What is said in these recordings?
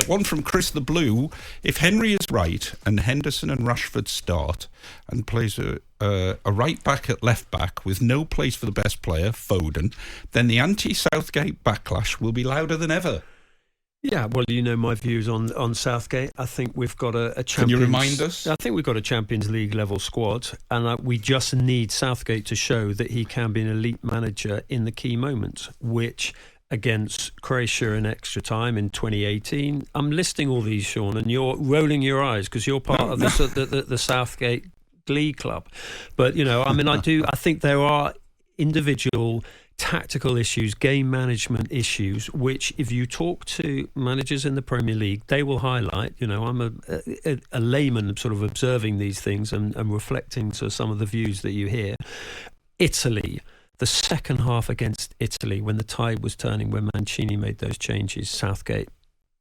One from Chris the Blue. If Henry is right and Henderson and Rashford start and plays a right back at left back with no place for the best player, Foden, then the anti-Southgate backlash will be louder than ever. Yeah, well, you know my views on Southgate. I think we've got a Champions... Can you remind us? I think we've got a Champions League level squad, and we just need Southgate to show that he can be an elite manager in the key moments, which against Croatia in extra time in 2018. I'm listing all these, Shaun, and you're rolling your eyes because you're part of the Southgate Glee Club. But, I think there are individual tactical issues, game management issues, which if you talk to managers in the Premier League, they will highlight. I'm a layman sort of observing these things and reflecting to some of the views that you hear. Italy, the second half against Italy, when the tide was turning, when Mancini made those changes, Southgate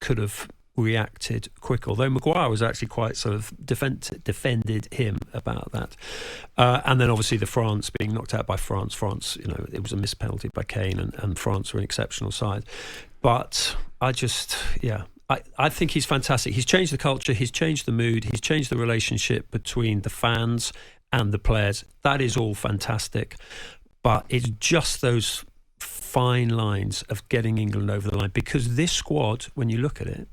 could have reacted quick, although Maguire was actually quite sort of defended him about that. And then obviously the France being knocked out by France, it was a missed penalty by Kane, and France were an exceptional side. But I think he's fantastic. He's changed the culture, he's changed the mood, he's changed the relationship between the fans and the players. That is all fantastic. But it's just those fine lines of getting England over the line, because this squad, when you look at it,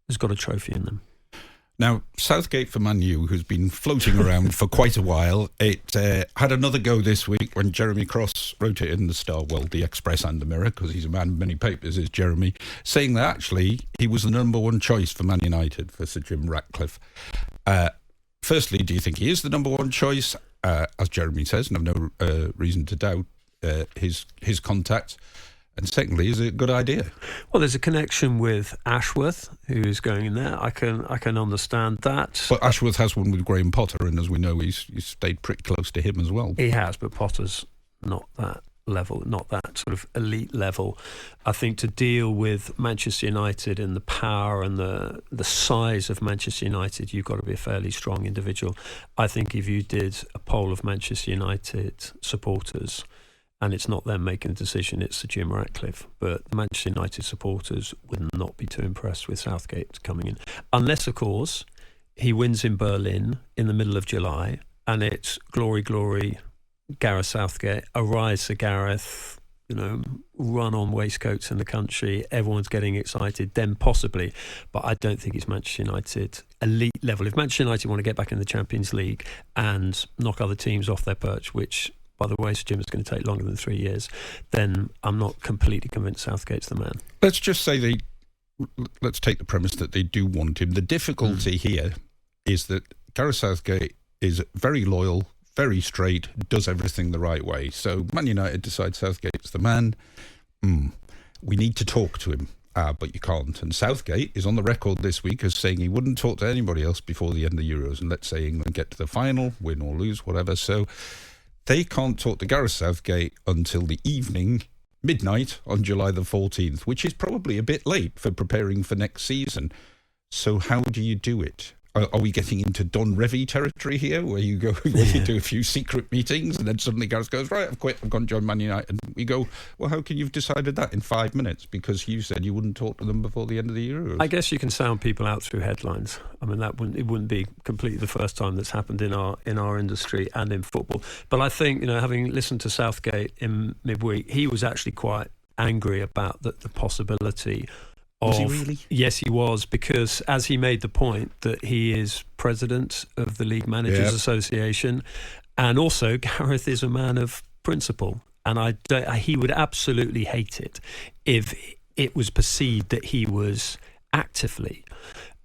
has got a trophy in them. Now, Southgate for Man U, who's been floating around for quite a while, it had another go this week when Jeremy Cross wrote it in the Star, the Express and the Mirror, because he's a man of many papers, is Jeremy, saying that actually he was the number one choice for Man United for Sir Jim Ratcliffe. Firstly, do you think he is the number one choice, as Jeremy says, and I've no reason to doubt his contacts? And secondly, is it a good idea? Well, there's a connection with Ashworth, who is going in there. I can understand that. But Ashworth has one with Graham Potter, and as we know, he's stayed pretty close to him as well. He has, but Potter's not that level, not that sort of elite level. I think to deal with Manchester United and the power and the size of Manchester United, you've got to be a fairly strong individual. I think if you did a poll of Manchester United supporters, and it's not them making a decision, it's Sir Jim Ratcliffe. But the Manchester United supporters would not be too impressed with Southgate coming in. Unless, of course, he wins in Berlin in the middle of July, and it's glory, glory, Gareth Southgate, arise Sir Gareth, run on waistcoats in the country, everyone's getting excited, then possibly. But I don't think it's Manchester United elite level. If Manchester United want to get back in the Champions League and knock other teams off their perch, which, by the way, Sir Jim, is going to take longer than 3 years, then I'm not completely convinced Southgate's the man. Let's just say let's take the premise that they do want him. The difficulty here is that Gareth Southgate is very loyal, very straight, does everything the right way. So Man United decides Southgate's the man. We need to talk to him, but you can't. And Southgate is on the record this week as saying he wouldn't talk to anybody else before the end of the Euros. And let's say England get to the final, win or lose, whatever. So they can't talk to Gareth Southgate until the evening, midnight, on July the 14th, which is probably a bit late for preparing for next season. So how do you do it? Are we getting into Don Revie territory here, where you go, where you do a few secret meetings, and then suddenly Gareth goes, right, I've quit, I've gone to join Man United. And we go, well, how can you've decided that in 5 minutes? Because you said you wouldn't talk to them before the end of the Euros. I guess you can sound people out through headlines. I mean, it wouldn't be completely the first time that's happened in our industry and in football. But I think, having listened to Southgate in midweek, he was actually quite angry about the possibility. Was he really? Yes, he was, because as he made the point that he is president of the League Managers Association, and also Gareth is a man of principle, and he would absolutely hate it if it was perceived that he was actively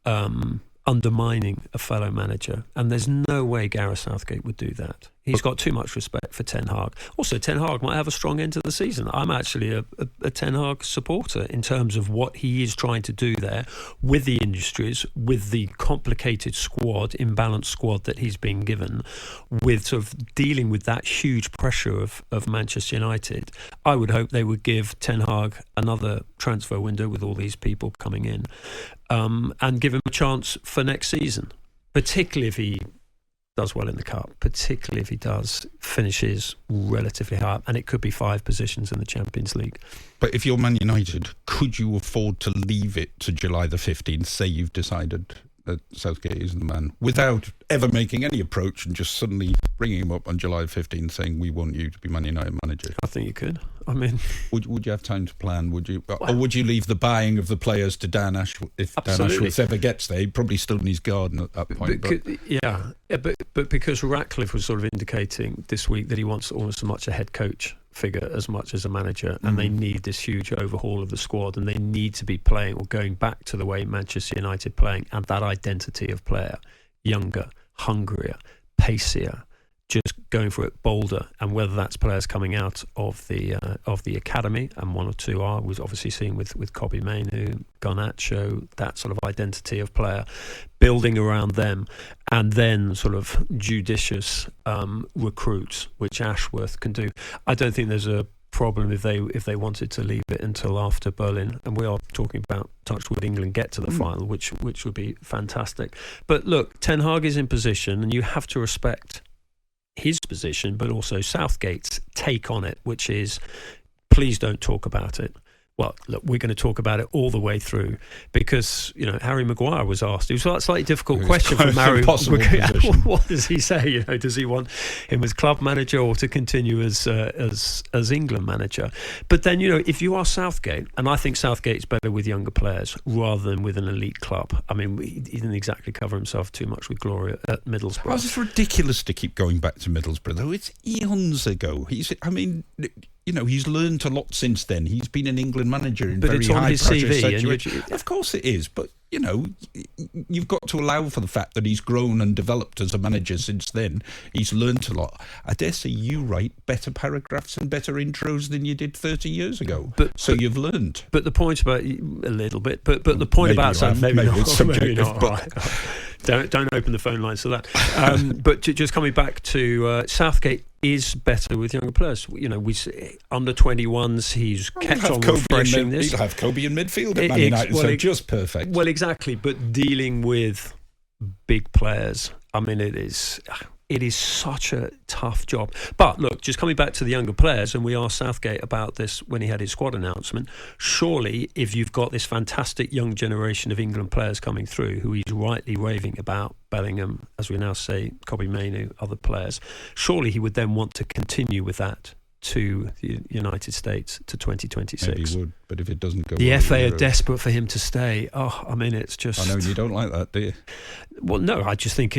undermining a fellow manager, and there's no way Gareth Southgate would do that. He's got too much respect for Ten Hag. Also, Ten Hag might have a strong end to the season. I'm actually a Ten Hag supporter in terms of what he is trying to do there with the industries, with the complicated squad, imbalanced squad that he's been given, with sort of dealing with that huge pressure of Manchester United. I would hope they would give Ten Hag another transfer window with all these people coming in, and give him a chance for next season, particularly if he does well in the Cup, particularly if he finishes relatively high, and it could be 5 positions in the Champions League. But if you're Man United, could you afford to leave it to July the 15th, say you've decided that Southgate is the man, without ever making any approach and just suddenly bringing him up on July 15th saying, we want you to be Man United manager? I think you could. I mean, would you have time to plan? Would you, or would you leave the buying of the players to Dan Ashworth? If absolutely. Dan Ashworth ever gets there, he'd probably still in his garden at that point. But because Ratcliffe was sort of indicating this week that he wants almost as much a head coach figure as much as a manager, and they need this huge overhaul of the squad, and they need to be playing or going back to the way Manchester United playing, and that identity of player, younger, hungrier, pacier, just going for it bolder, and whether that's players coming out of the academy, and 1 or 2 are, we've obviously seen with Kobbie Mainoo, Garnacho, that sort of identity of player, building around them, and then sort of judicious recruits, which Ashworth can do. I don't think there's a problem if they wanted to leave it until after Berlin, and we are talking about, touch wood, England get to the final, which would be fantastic. But look, Ten Hag is in position, and you have to respect his position, but also Southgate's take on it, which is, please don't talk about it. Well, look, we're going to talk about it all the way through, because, you know, Harry Maguire was asked. It was a slightly difficult question from Harry. What does he say? You know, does he want him as club manager or to continue as England manager? But then, you know, if you are Southgate, and I think Southgate's better with younger players rather than with an elite club. I mean, he didn't exactly cover himself too much with glory at Middlesbrough. It's ridiculous to keep going back to Middlesbrough, though. It's eons ago. You know, he's learned a lot since then. He's been an England manager in very high pressure situations. Of course it is, but, you know, you've got to allow for the fact that he's grown and developed as a manager since then. He's learnt a lot. I dare say you write better paragraphs and better intros than you did 30 years ago. So you've learned. But the point about a little bit. But the point about maybe not. It's subjective. Right. Don't open the phone lines to that. But just coming back to Southgate is better with younger players. You know, we under 21s. He's kept on refreshing this. He'll have Kobbie in midfield at Man United, just perfect. Well, exactly. But dealing with big players, I mean, it is such a tough job. But look, just coming back to the younger players, and we asked Southgate about this when he had his squad announcement. Surely, if you've got this fantastic young generation of England players coming through, who he's rightly raving about, Bellingham, as we now say, Kobbie Mainoo, other players, surely he would then want to continue with that to the United States to 2026. Maybe he would, but if it doesn't go, the FA are desperate for him to stay. Oh, I mean, it's just. I know you don't like that, do you? Well, no, I just think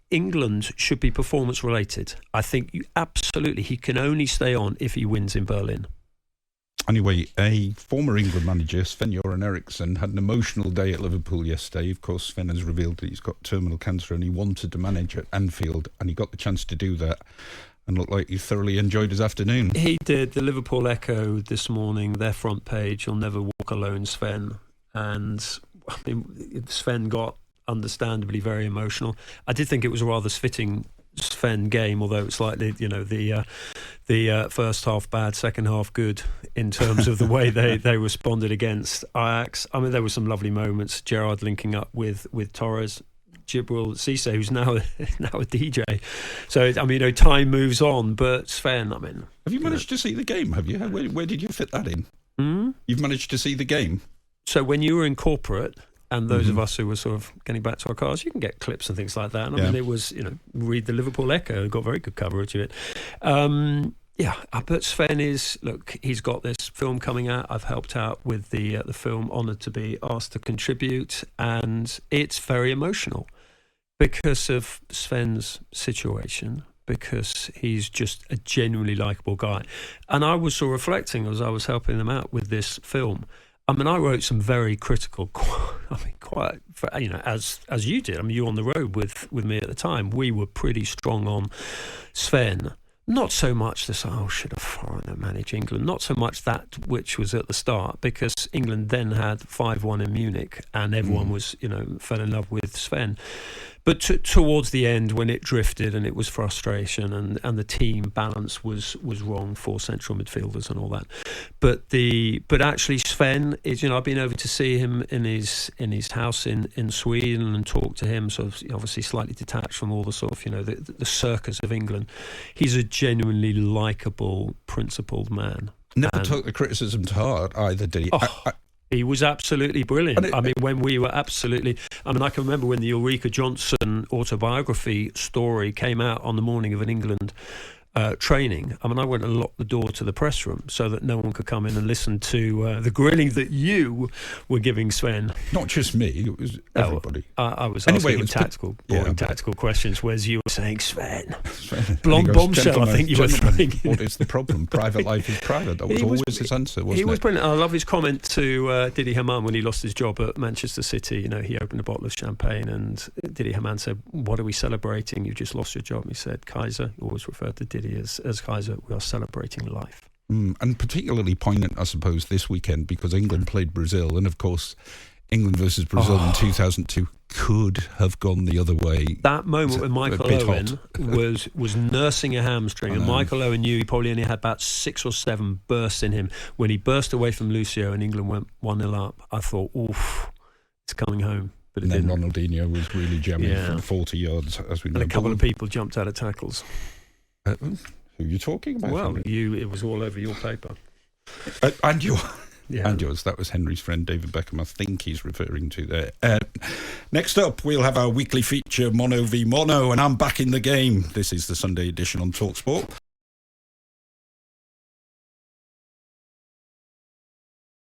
England should be performance related. I think he can only stay on if he wins in Berlin. Anyway, a former England manager, Sven-Göran Eriksson, had an emotional day at Liverpool yesterday. Of course, Sven has revealed that he's got terminal cancer and he wanted to manage at Anfield, and he got the chance to do that and looked like he thoroughly enjoyed his afternoon. He did. The Liverpool Echo this morning, their front page, "You'll never walk alone, Sven." And I mean, Sven got understandably very emotional. I did think it was a rather fitting Sven game, although it's slightly, you know, the first half bad, second half good in terms of the way they responded against Ajax. I mean, there were some lovely moments. Gerrard linking up with Torres, Djibril Cisse, who's now a DJ. So, I mean, you know, time moves on, but Sven, I mean... Have you managed to see the game, have you? Where did you fit that in? You've managed to see the game? So when you were in corporate... And those of us who were sort of getting back to our cars, you can get clips and things like that. And I mean, it was, you know, read the Liverpool Echo, got very good coverage of it. But Sven is, look, he's got this film coming out. I've helped out with the film, honoured to be asked to contribute. And it's very emotional because of Sven's situation, because he's just a genuinely likeable guy. And I was sort of reflecting as I was helping them out with this film. I mean, I wrote some very critical, quite, you know, as you did. I mean, you were on the road with me at the time. We were pretty strong on Sven. Not so much this, should a foreigner manage England? Not so much that which was at the start, because England then had 5-1 in Munich and everyone was, you know, fell in love with Sven. But towards the end, when it drifted and it was frustration, and the team balance was wrong for central midfielders and all that. But actually Sven is, I've been over to see him in his house in Sweden and talk to him, sort of obviously slightly detached from all the sort of the circus of England. He's a genuinely likeable, principled man. Never took the criticism to heart either, did he? He was absolutely brilliant. When we were absolutely... I can remember when the Ulrika Johnson autobiography story came out on the morning of an England training. I went and locked the door to the press room so that no one could come in and listen to the grilling that you were giving Sven. Not just me, it was everybody. I was asking him tactical questions, whereas you were saying, Sven blonde bombshell, I think you were throwing. What is the problem? Private life is private. That was always his answer, wasn't it? He was brilliant. I love his comment to Didi Hamann when he lost his job at Manchester City. He opened a bottle of champagne and Didi Hamann said, "What are we celebrating? You just lost your job." And he said, "Kaiser," he always referred to Didi as Kaiser, "we are celebrating life." And particularly poignant, I suppose, this weekend because England played Brazil, and of course England versus Brazil in 2002 could have gone the other way. That moment when Michael Owen was nursing a hamstring, and Michael Owen knew he probably only had about 6 or 7 bursts in him. When he burst away from Lucio and England went 1-0 up, I thought, oof, it's coming home. But it didn't. Ronaldinho was really jamming from 40 yards, as we know. And a couple of people jumped out of tackles. Who are you talking about? Well, it was all over your paper. And yours. That was Henry's friend David Beckham, I think he's referring to there. Next up, we'll have our weekly feature, Mono v Mono, and I'm back in the game. This is the Sunday edition on talkSPORT.